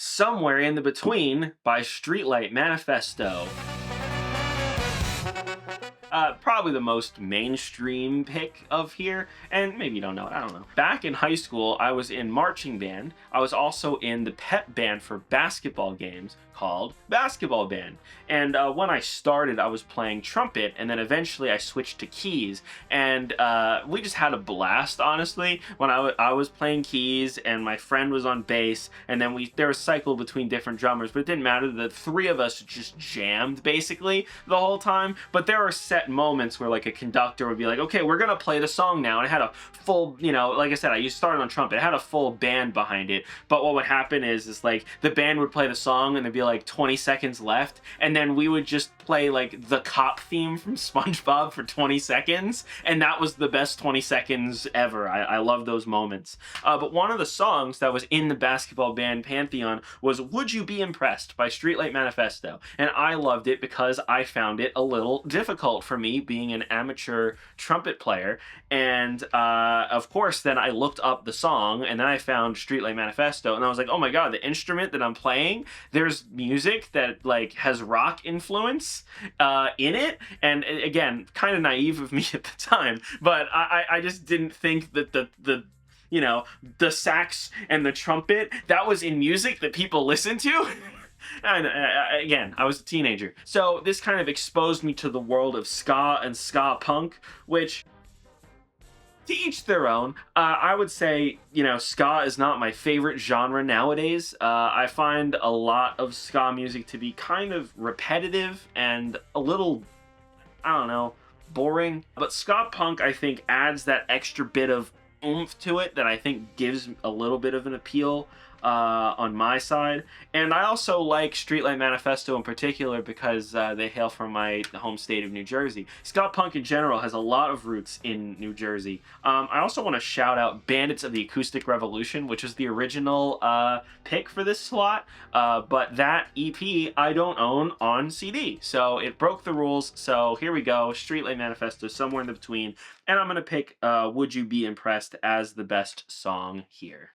Somewhere in the Between by Streetlight Manifesto. Probably the most mainstream pick of here, and maybe you don't know it, I don't know. Back in high school, I was in marching band. I was also in the pep band for basketball games called Basketball Band. And when I started, I was playing trumpet, and then eventually I switched to keys, and we just had a blast, honestly, when I was playing keys, and my friend was on bass, and then there was cycle between different drummers, but it didn't matter. The three of us just jammed, basically, the whole time. But there were set moments where like a conductor would be like, okay, we're gonna play the song now, and it had a full, like I said, I started on trumpet, it had a full band behind it. But what would happen is like the band would play the song and there'd be like 20 seconds left, and then we would just play like the cop theme from SpongeBob for 20 seconds, and that was the best 20 seconds ever. I love those moments. But one of the songs that was in the basketball band pantheon was Would You Be Impressed by Streetlight Manifesto, and I loved it because I found it a little difficult for me being an amateur trumpet player. And of course then I looked up the song, and then I found Streetlight Manifesto, and I was like, oh my god, the instrument that I'm playing, there's music that like has rock influence in it. And again, kind of naive of me at the time, but I just didn't think that the sax and the trumpet that was in music that people listen to. And again, I was a teenager, so this kind of exposed me to the world of ska and ska punk, which, to each their own. I would say, ska is not my favorite genre nowadays. I find a lot of ska music to be kind of repetitive and a little, I don't know, boring. But ska punk, I think, adds that extra bit of oomph to it that I think gives a little bit of an appeal on my side. And I also like Streetlight Manifesto in particular because they hail from my home state of New Jersey. Ska punk in general has a lot of roots in New Jersey. I also want to shout out Bandits of the Acoustic Revolution, which was the original pick for this slot, but that EP I don't own on CD, so it broke the rules. So here we go, Streetlight Manifesto, Somewhere in the Between, and I'm going to pick Would You Be Impressed as the best song here.